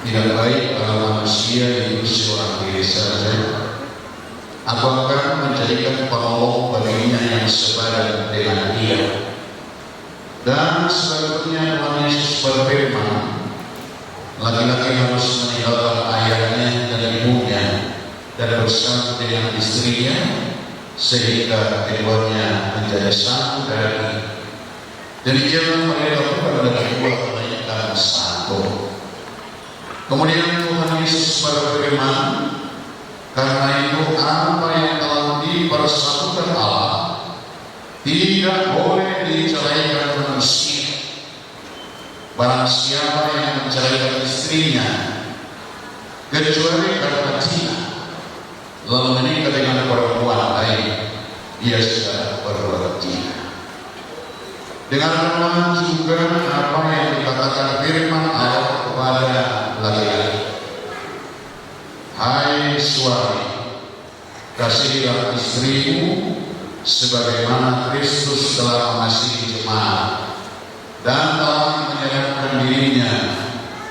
Tidak baik kalau manusia hidup seorang diri saja. Aku akan menjadikan penolong baginya yang sepadan dengan dia. Dan selanjutnya Tuhan Yesus berfirman, laki-laki harus meninggalkan ayahnya dan ibunya dan bersatu dengan istrinya, sehingga keduanya menjadi satu daging. Demikianlah mereka bukan lagi dua, melainkan satu. Kemudian Tuhan Yesus berfirman, karena itu apa yang telah dipersatukan Allah tidak boleh diceraikan manusia. Barang siapa yang menceraikan istrinya kecuali karena zina, lalu menikah dengan perempuan lain, dia sudah berbuat zina. Dengarkanlah juga apa yang dikatakan firman Allah kepada laki-laki. Hai suami, kasihilah istrimu sebagaimana Kristus telah mengasihi jemaat dan telah menyerahkan dirinya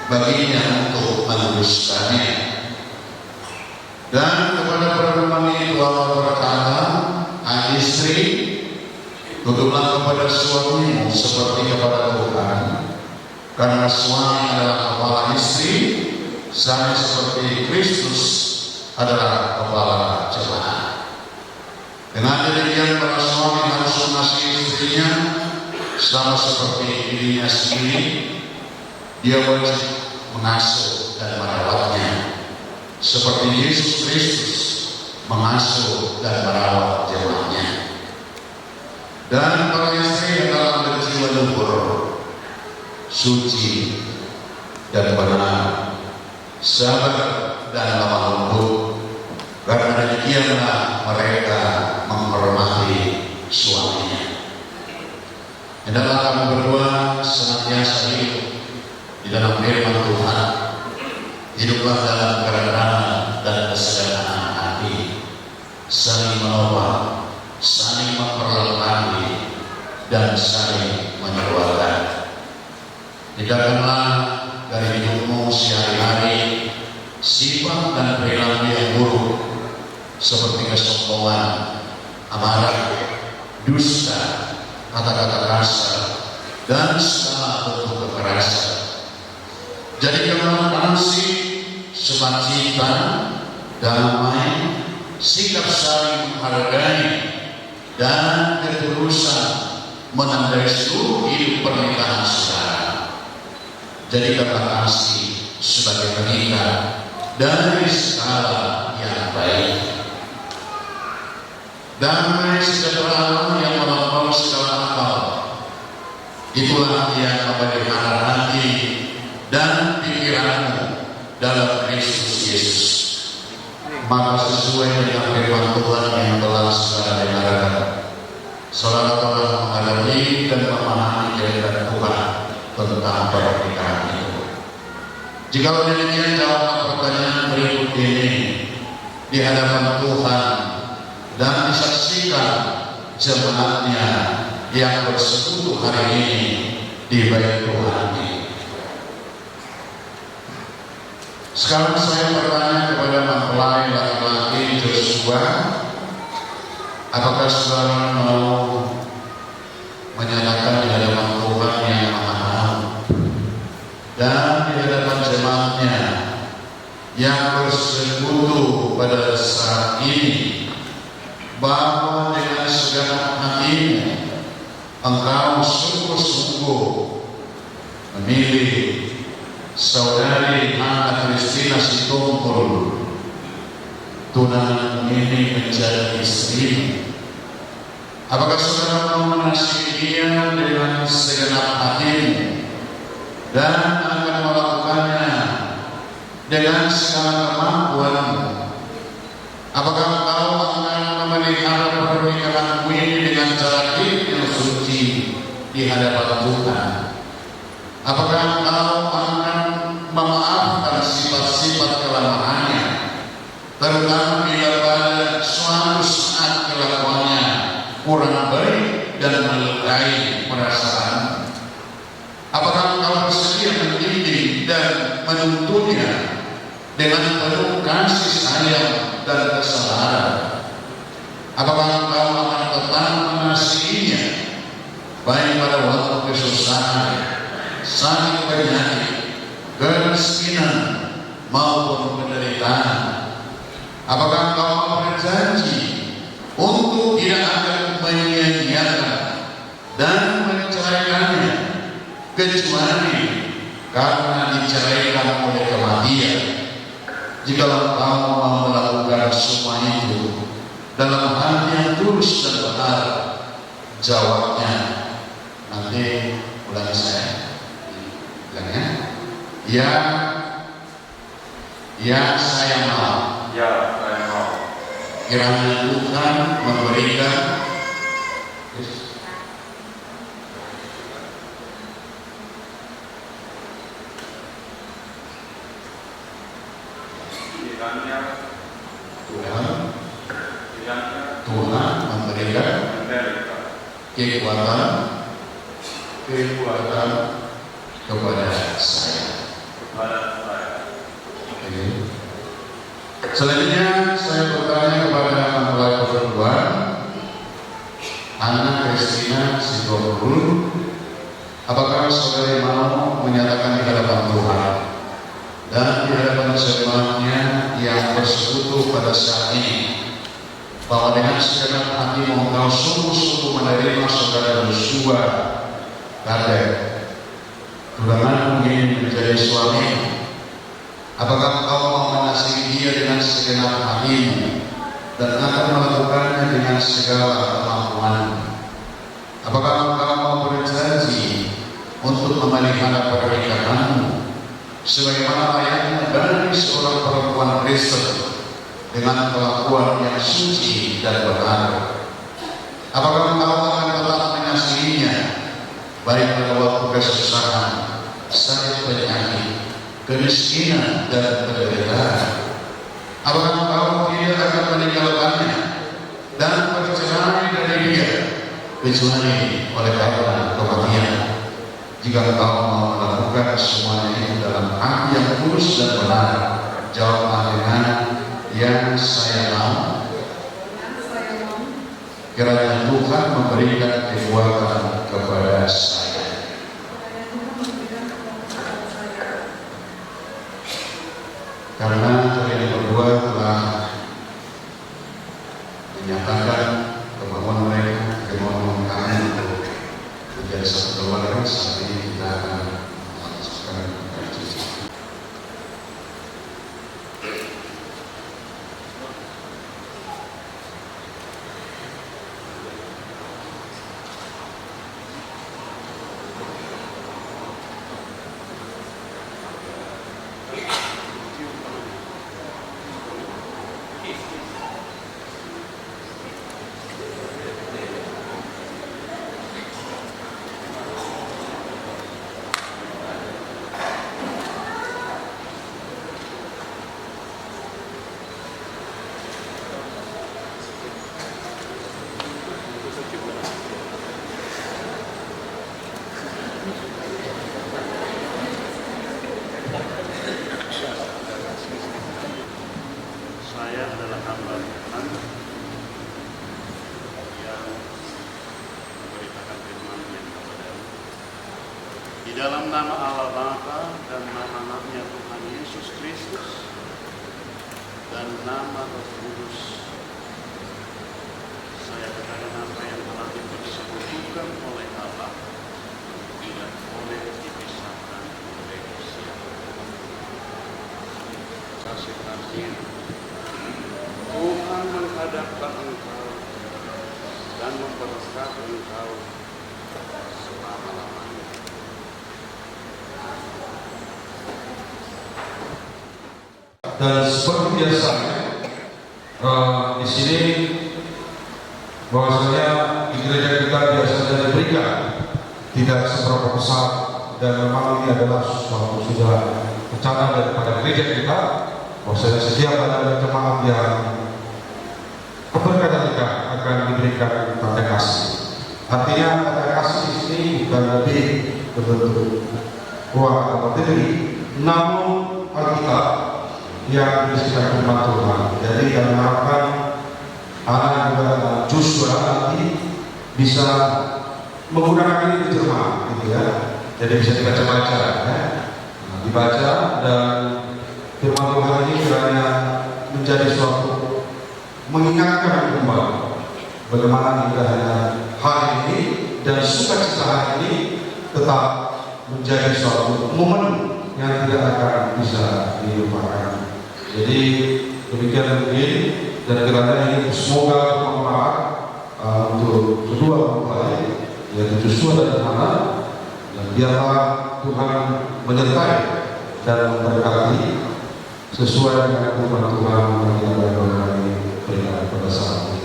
baginya untuk menebuskannya. Dan kepada perempuan itu Allah berkata, hai istri, tunduklah kepada suamimu seperti kepada Tuhan, karena suami adalah kepala istri, sama seperti Kristus adalah kepala jemaat. Dengan demikian para suami harus mengasihi istrinya sama seperti dirinya sendiri. Dia wajib mengasuh dan merawatnya seperti Yesus Kristus mengasuh dan merawat jemaatnya. Dan para istri adalah berjiwa luhur, suci dan benar, sabar dan lemah lembut, karena demikianlah mereka menghormati suaminya. Hendaklah kamu berdua senantiasa hidup di dalam firman Tuhan. Hiduplah dalam kerendahan dan kesederhanaan hati, saling menolong, saling memperlengkapi, dan saling menyuarakan. Tinggalkanlah dari hidupmu sehari-hari sifat dan perilaku yang buruk seperti kesombongan, amarah, dusta, kata-kata kasar, dan segala bentuk kekerasan. Jadikanlah kasih, sukacita, damai, sikap saling menghargai, dan ketulusan menandai seluruh hidup pernikahan saudara. Jadikanlah kasih sebagai pengikat dari segala yang baik. Damai sejahtera yang melampaui segala akal, itulah yang memelihara hati dan pikiranmu dalam Kristus Yesus. Maka sesuai dengan firman Tuhan yang telah saudara dengarkan, saudara telah menghadapi dan memahami kehendak Tuhan tentang pernikahan itu. Jikalau demikian, jawablah pertanyaan berikut ini di hadapan Tuhan dan disaksikan jemaatnya yang bersekutu hari ini di bait Tuhan ini. Sekarang saya bertanya kepada mempelai laki-laki Joshua, apakah saudara mau menyatakan di hadapan Tuhan yang Maha dan di hadapan jemaatnya yang bersekutu pada saat ini, bahwa dengan segenap hatimu engkau sungguh-sungguh memilih saudari Ana Kristina Sitompul tunangan ini menjadi istri? Apakah saudara mau mengasihi dia dengan segenap hatimu dan akan melakukannya dengan segala kemampuanmu? Apakah engkau akan memelihara pernikahanmu ini dengan cara hidup yang suci di hadapan Tuhan? Apakah engkau akan memaafkan sifat-sifat kelemahannya, terutama bila pada suatu saat kelakuannya kurang baik dan melukai perasaan? Apakah engkau bersedia mendidik dan menuntunnya dengan penuh kasih sayang dan kesabaran? Apakah engkau akan tetap mengasihinya baik pada waktu kesusahan, sakit penyakit, kemiskinan maupun penderitaan? Apakah engkau mau berjanji untuk tidak akan menyia-nyiakan dan menceraikannya kecuali karena diceraikan oleh kematian? Jika engkau mau melakukan semua itu dalam hati yang tulus dan benar, jawabnya nanti ulangi saya, ya, ya saya mau. Ya, saya mau. Kiranya Tuhan memberikan Tuhan memberikan kekuatan kepada saya. Selanjutnya saya bertanya kepada mempelai perempuan Anna Kristina Sitorul, apakah saudari mau menyatakan di hadapan Tuhan dan di hadapan jemaatnya yang bersekutu pada saat ini bahwa dengan segenap hatimu engkau sungguh-sungguh menerima saudara Joshua Kadek, tunanganmu ini menjadi suamimu? Apakah engkau mau mengasihi dia dengan segenap hatimu dan akan melakukannya dengan segala kemampuanmu? Apakah engkau mau berjanji untuk memelihara pernikahanmu sebagaimana layaknya dari seorang perempuan Kristen dengan kelakuan yang suci dan benar? Apakah engkau akan tetap mengasihinya baik pada waktu kesusahan, sakit penyakit, kemiskinan dan penderitaan? Apakah engkau tidak akan meninggalkannya dan bercerai dari dia kecuali oleh karena kematian? Jika engkau mau melakukan semuanya itu dalam hati yang tulus dan benar, jawab dengan yang saya mau. Kiranya Tuhan memberikan kekuatan kepada saya. Karena kalian berdua telah menyatakan kemauan mereka, kemauan kami untuk menjadi satu keluarga, saat ini kita akan melanjutkan berdoa. Saya adalah hamba Tuhan yang memberitakan firman-Nya kepadamu. Di dalam nama Allah Bapa dan nama anaknya Tuhan Yesus Kristus dan nama Roh Kudus, saya katakan apa yang telah dipersekutukan oleh Allah tidak boleh dipisahkan oleh siapapun. Kasih Tuhan menghadapkan engkau dan memberkati engkau selama-lamanya. Dan seperti biasa di sini bahwasanya di gereja kita biasanya diberikan tidak seberapa besar, dan memang ini adalah suatu sudah rencana daripada gereja kita bahwasanya setiap ada jemaat yang keberkatan kita akan diberikan tanda kasih. Artinya tanda kasih di sini bukan lebih berbentuk uang atau materi, namun yang berisikan firman Tuhan. Jadi kami harapkan anak juga Joshua nanti bisa menggunakan ini terjemah, gitu ya. Jadi bisa dibaca-baca, ya. Nah, dibaca dan firman Tuhan ini kiranya menjadi suatu mengingatkan kembali bagaimana indahnya hari ini dan sukacita hari ini tetap menjadi suatu momen yang tidak akan bisa dilupakan. Jadi demikian mungkin dan kiranya ini semoga bermanfaat untuk kedua mempelai, yaitu Joshua dan Hana, dan biarlah Tuhan menyertai dan memberkati sesuai dengan firman Tuhan yang kita berikan pada saat ini.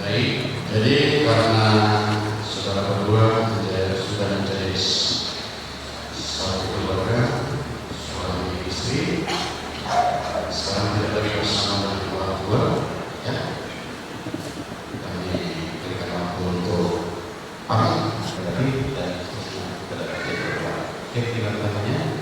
Baik, jadi karena saudara berdua sudah menjadi satu keluarga, suami istri, sekarang tidak lagi bersama dengan orang tua, ya. Kami berikan waktu untuk pamit, dan kita berdoa. Oke, tinggal namanya.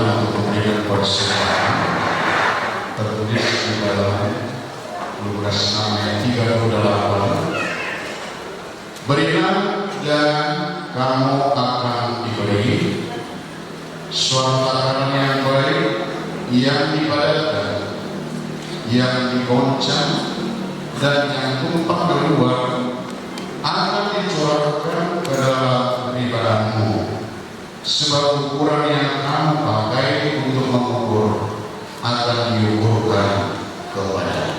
untuk memberikan persembahan tertulis di dalam Lukas 6 ayat 38. Berilah dan kamu akan diberi, suatu takaran yang baik, yang dipadatkan, yang digoncang, dan yang tumpah keluar akan dicurahkan ke dalam pribadimu, sebab ukuran yang kamu pakai untuk mengukur akan diukurkan kepadamu.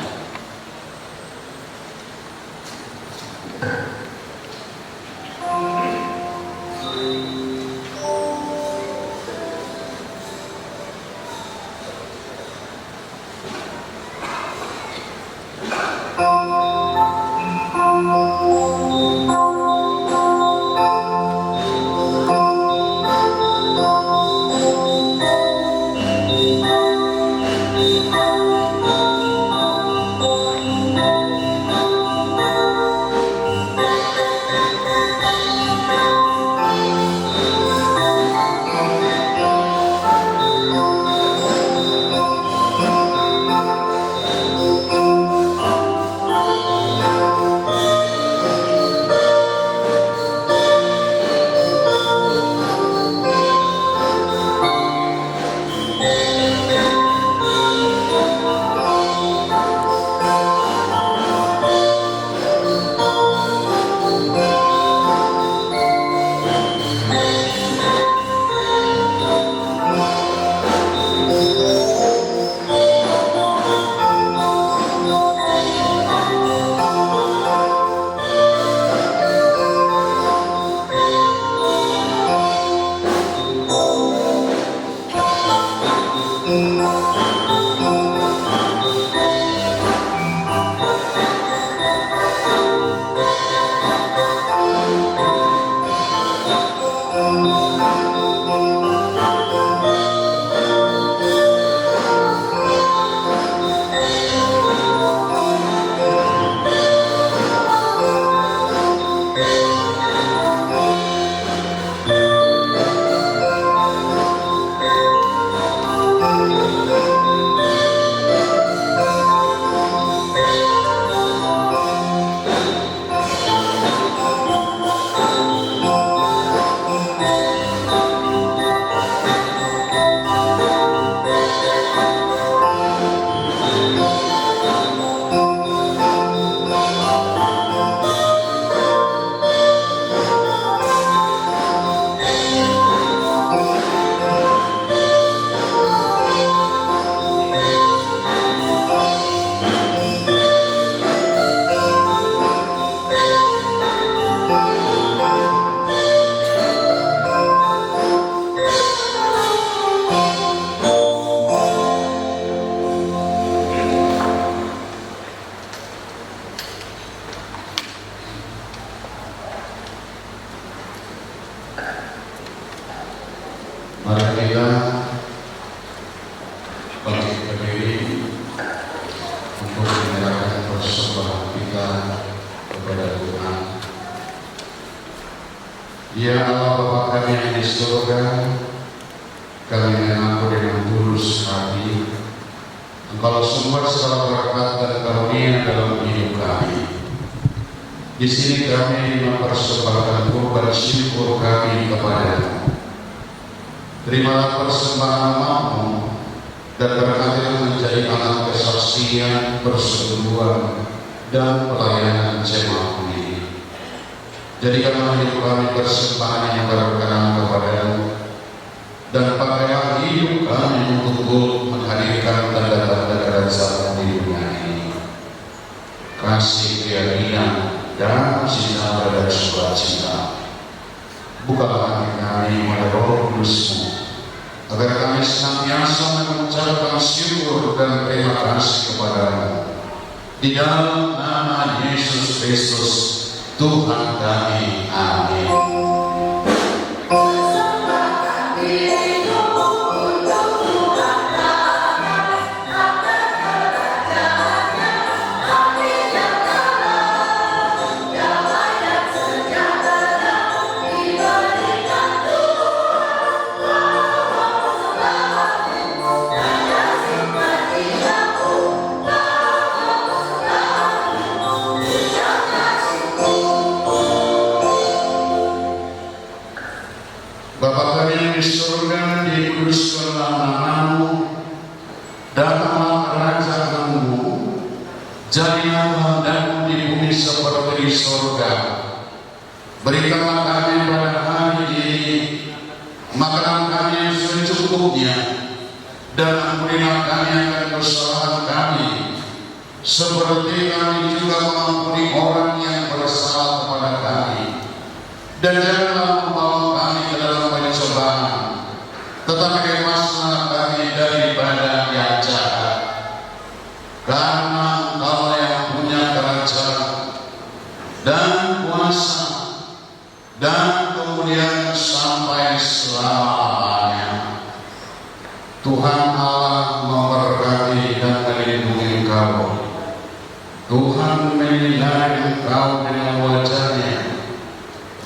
Mari kita bangkit berdiri untuk menyerahkan persembahan kita kepada Tuhan. Ya Allah Bapa kami yang di surga, kami mengaku dengan tulus hati Engkau sumber segala berkat dan karunia dalam hidup kami. Di sini kami mempersembahkan kurban syukur kami kepada-Mu. Terimalah persembahan-Mu dan berkatilah menjadi alat kesaksian, persekutuan, dan pelayanan jemaat ini. Jadikanlah hidup kami persembahan yang berkenan kepada-Mu, dan pakailah hidup kami untuk menghadirkan tanda-tanda kerajaan di dunia ini. Kasih keyakinan dan sinar dan sukacita. Bukalah hati kami pada Roh Kudus-Mu, agar kami senantiasa mengucapkan syukur dan terima kasih kepada-Mu. Di dalam nama Yesus Kristus, Tuhan kami. Amin. Bye. jadilah kehendak-Mu di bumi seperti di surga. Berikanlah kami pada hari ini makanan kami yang secukupnya, dan ampunilah kami akan kesalahan kami, seperti kami juga mengampuni orang yang bersalah kepada kami. Dan janganlah membawa kami ke dalam pencobaan, tetapi bebaskanlah kami daripada yang jahat. Karena Engkau yang punya kerajaan dan kuasa dan kemudian sampai selama-lamanya. Tuhan Allah memberkati dan melindungi Engkau. Tuhan menyinari Engkau dengan wajah-Nya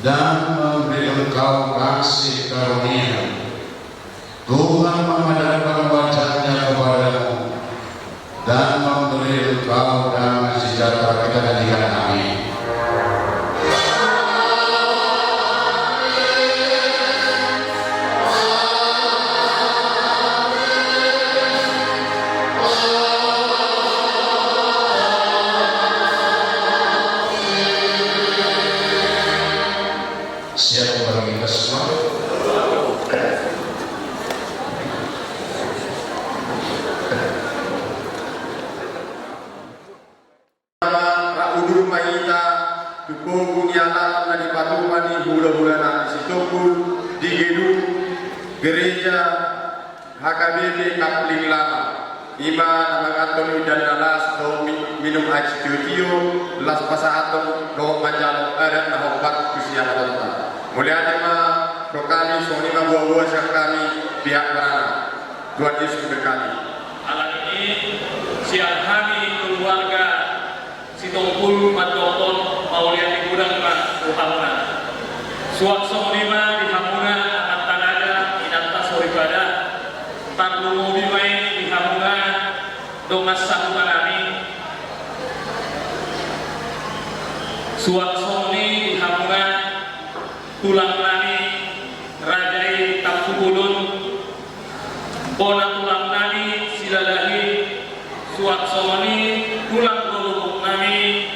dan memberi Engkau kasih karunia. Tuhan memadamkan wajah-Nya kepadamu dan memberi Engkau damai sejahtera. Kita nyanyikan amin. Siap bagi kita semua. Raudur maita tukungu nyala na di patumani hula-hula na situku di gedung gereja HKBP Kapling Lama. Ima namang Antoni dan Nalas do minum air security las pasahaton do manjalo adat na hobat kusian adat. Mulia tema dokani soni ma buah-buah kami pihak berana. Tuhan Yesus berkati. Malam ini siang kami keluarga Sitongkul Madoton Mauliati Gudang Uhamuna. Suak sonima di Hamuna amat tanada inata soribada tanlu bimai di Hamuna dongas sahutanami. Suak soni di Hamuna tulang nani rajai tapsubulun bona tulang nani silalahi suak soni tulang golubuk nani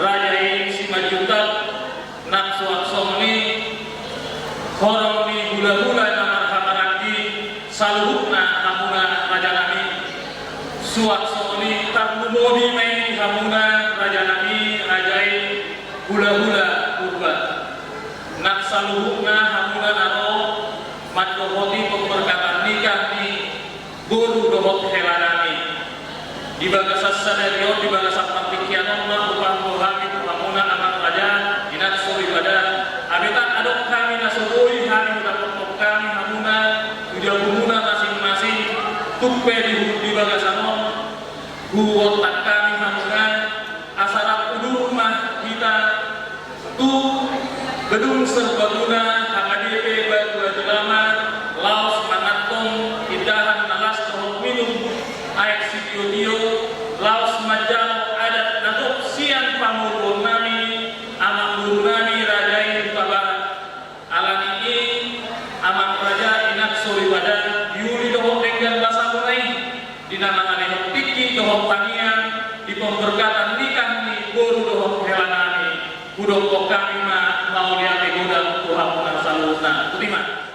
rajai simajutat nak suak soni horong di gula-gula namar hamarandi saluhukna hamuna raja nami suak soni tarlumobi mai hamuna raja nami rajai gula-gula urban nak saluhukna hamuna naro matdohoti pemberkatan nikah ni guru dohot helanami di bagasas sadario di bagasas patikianon na upang dohami hamuna amat raja inat suri badan abetan adok kami nasubui hari mudapok kami hamuna ujal humuna masing-masing tupe di bagasanon guotak kami hamuna asarak udur rumah kita tu gedung serbaguna HKDP Batu Jelama Laos Manatong Indahan Nalas Tohok Minum Air Sitio Laos Majal Adat Natuk Sian Pamurun Nami Amang Guru Nami Rajai Babaran Alani ini Amang Raja Inak Suri Badan Yuli Tohok Enggan Basa Munai Dinamang Alehok Tiki Tohok Tanian di pemberkatan nikah ni Guru Tohok Helanami Budok kami mau lihat di gudang Tuhan salutan. Terima.